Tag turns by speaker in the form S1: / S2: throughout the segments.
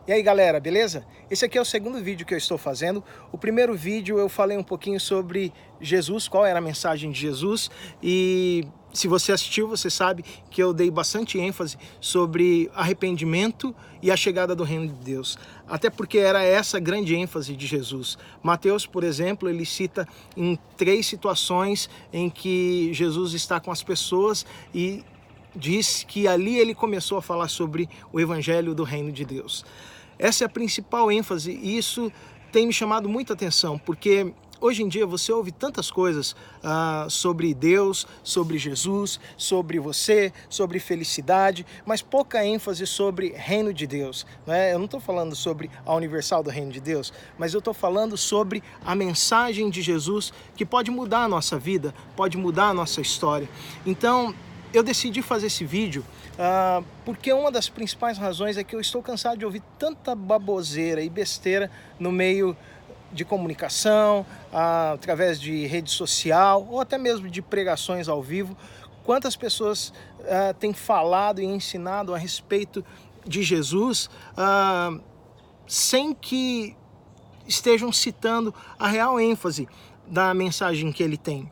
S1: E aí galera, beleza? Esse aqui é o segundo vídeo que eu estou fazendo. O primeiro vídeo eu falei um pouquinho sobre Jesus, qual era a mensagem de Jesus. E se você assistiu, você sabe que eu dei bastante ênfase sobre arrependimento e a chegada do reino de Deus. Até porque era essa grande ênfase de Jesus. Mateus, por exemplo, ele cita em 3 situações em que Jesus está com as pessoas e diz que ali ele começou a falar sobre o evangelho do reino de Deus. Essa é a principal ênfase e isso tem me chamado muita atenção, porque hoje em dia você ouve tantas coisas sobre Deus, sobre Jesus, sobre você, sobre felicidade, mas pouca ênfase sobre reino de Deus. Né? Eu não estou falando sobre a universal do reino de Deus, mas eu estou falando sobre a mensagem de Jesus que pode mudar a nossa vida, pode mudar a nossa história. Então, eu decidi fazer esse vídeo porque uma das principais razões é que eu estou cansado de ouvir tanta baboseira e besteira no meio de comunicação, através de rede social ou até mesmo de pregações ao vivo. Quantas pessoas têm falado e ensinado a respeito de Jesus sem que estejam citando a real ênfase da mensagem que ele tem.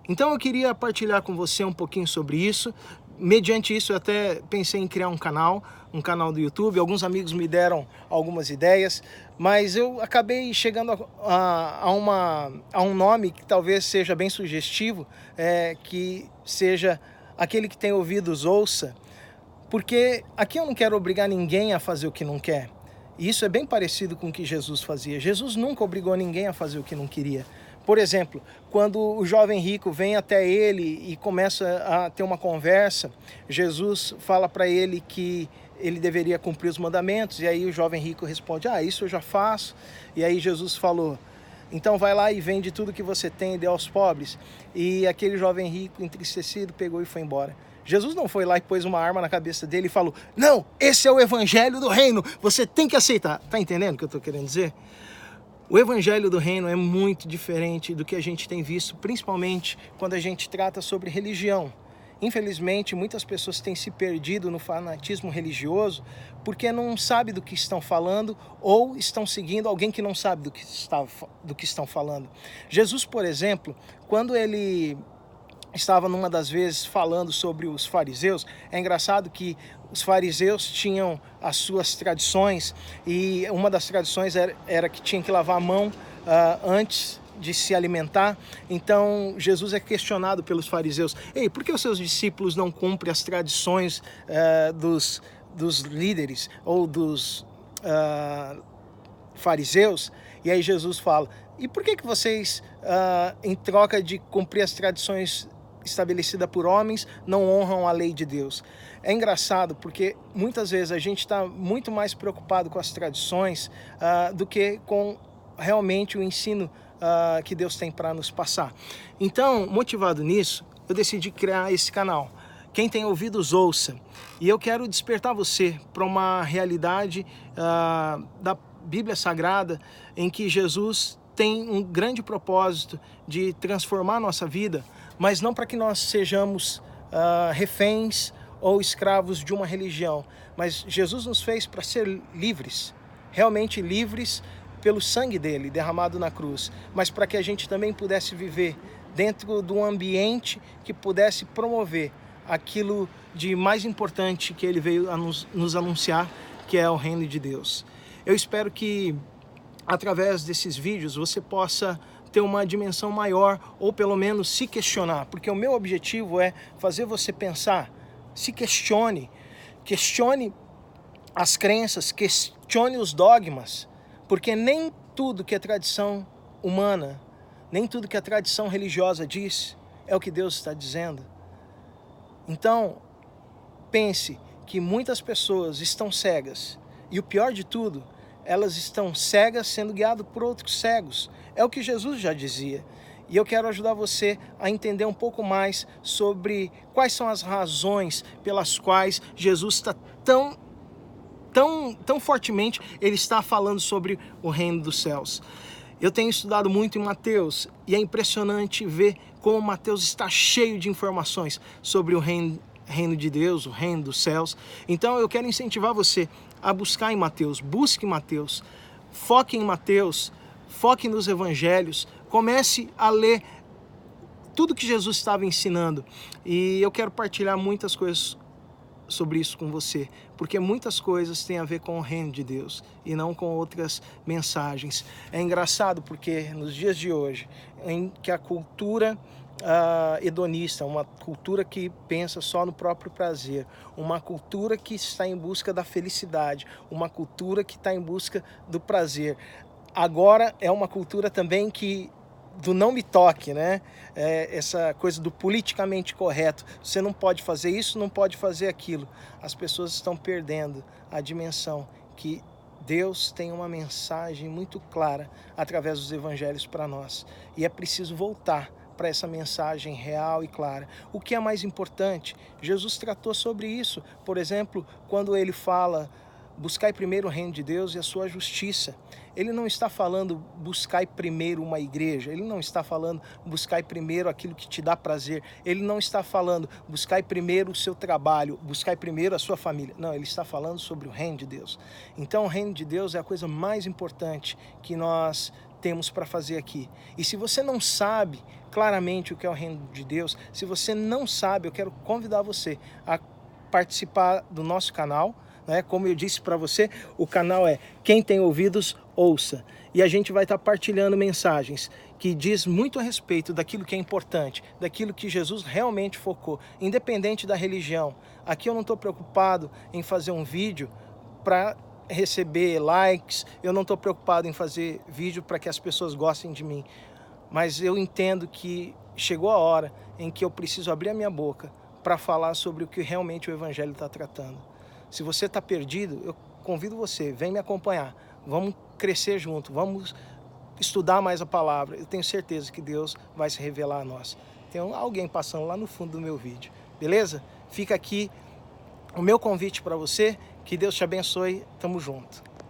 S1: Então eu queria partilhar com você um pouquinho sobre isso. Mediante isso eu até pensei em criar um canal do YouTube. Alguns amigos me deram algumas ideias, mas eu acabei chegando a um nome que talvez seja bem sugestivo, que seja aquele que tem ouvidos ouça, porque aqui eu não quero obrigar ninguém a fazer o que não quer. E isso é bem parecido com o que Jesus fazia. Jesus nunca obrigou ninguém a fazer o que não queria. Por exemplo, quando o jovem rico vem até ele e começa a ter uma conversa, Jesus fala para ele que ele deveria cumprir os mandamentos, e aí o jovem rico responde, isso eu já faço. E aí Jesus falou, então vai lá e vende tudo que você tem e dê aos pobres. E aquele jovem rico, entristecido, pegou e foi embora. Jesus não foi lá e pôs uma arma na cabeça dele e falou, não, esse é o evangelho do reino, você tem que aceitar. Tá entendendo o que eu estou querendo dizer? O evangelho do reino é muito diferente do que a gente tem visto, principalmente quando a gente trata sobre religião. Infelizmente, muitas pessoas têm se perdido no fanatismo religioso porque não sabem do que estão falando ou estão seguindo alguém que não sabe do que estão falando. Jesus, por exemplo, quando ele estava numa das vezes falando sobre os fariseus, é engraçado que os fariseus tinham as suas tradições e uma das tradições era que tinha que lavar a mão antes de se alimentar. Então Jesus é questionado pelos fariseus, ei, por que os seus discípulos não cumprem as tradições dos líderes ou dos fariseus? E aí Jesus fala, e por que vocês, em troca de cumprir as tradições estabelecida por homens, não honram a lei de Deus? É engraçado porque muitas vezes a gente está muito mais preocupado com as tradições do que com realmente o ensino que Deus tem para nos passar. Então, motivado nisso, eu decidi criar esse canal. Quem tem ouvidos, ouça. E eu quero despertar você para uma realidade da Bíblia Sagrada em que Jesus tem um grande propósito de transformar a nossa vida, mas não para que nós sejamos reféns ou escravos de uma religião. Mas Jesus nos fez para ser livres, realmente livres pelo sangue dele derramado na cruz, mas para que a gente também pudesse viver dentro de um ambiente que pudesse promover aquilo de mais importante que ele veio a nos anunciar, que é o reino de Deus. Eu espero que através desses vídeos você possa ter uma dimensão maior, ou pelo menos se questionar, porque o meu objetivo é fazer você pensar, se questione as crenças, questione os dogmas, porque nem tudo que é tradição humana, nem tudo que a tradição religiosa diz, é o que Deus está dizendo. Então, pense que muitas pessoas estão cegas, e o pior de tudo, elas estão cegas sendo guiadas por outros cegos. É o que Jesus já dizia. E eu quero ajudar você a entender um pouco mais sobre quais são as razões pelas quais Jesus está tão fortemente, ele está falando sobre o reino dos céus. Eu tenho estudado muito em Mateus e é impressionante ver como Mateus está cheio de informações sobre o reino de Deus, o reino dos céus. Então eu quero incentivar você a buscar em Mateus. Busque Mateus, foque em Mateus, foque nos evangelhos, comece a ler tudo que Jesus estava ensinando. E eu quero partilhar muitas coisas sobre isso com você, porque muitas coisas têm a ver com o reino de Deus e não com outras mensagens. É engraçado porque nos dias de hoje, em que a cultura hedonista, uma cultura que pensa só no próprio prazer, uma cultura que está em busca da felicidade, uma cultura que está em busca do prazer, agora é uma cultura também que do não me toque, né? Essa coisa do politicamente correto. Você não pode fazer isso, não pode fazer aquilo. As pessoas estão perdendo a dimensão que Deus tem uma mensagem muito clara através dos evangelhos para nós. E é preciso voltar para essa mensagem real e clara. O que é mais importante? Jesus tratou sobre isso. Por exemplo, quando ele fala: buscai primeiro o reino de Deus e a sua justiça. Ele não está falando buscai primeiro uma igreja, ele não está falando buscai primeiro aquilo que te dá prazer, ele não está falando buscai primeiro o seu trabalho, buscai primeiro a sua família. Não, ele está falando sobre o reino de Deus. Então o reino de Deus é a coisa mais importante que nós temos para fazer aqui. E se você não sabe claramente o que é o reino de Deus, se você não sabe, eu quero convidar você a participar do nosso canal. Como eu disse para você, o canal é Quem Tem Ouvidos, Ouça. E a gente vai estar partilhando mensagens que diz muito a respeito daquilo que é importante, daquilo que Jesus realmente focou, independente da religião. Aqui eu não estou preocupado em fazer um vídeo para receber likes, eu não estou preocupado em fazer vídeo para que as pessoas gostem de mim. Mas eu entendo que chegou a hora em que eu preciso abrir a minha boca para falar sobre o que realmente o Evangelho está tratando. Se você está perdido, eu convido você, vem me acompanhar. Vamos crescer junto, vamos estudar mais a palavra. Eu tenho certeza que Deus vai se revelar a nós. Tem alguém passando lá no fundo do meu vídeo, beleza? Fica aqui o meu convite para você, que Deus te abençoe, tamo junto.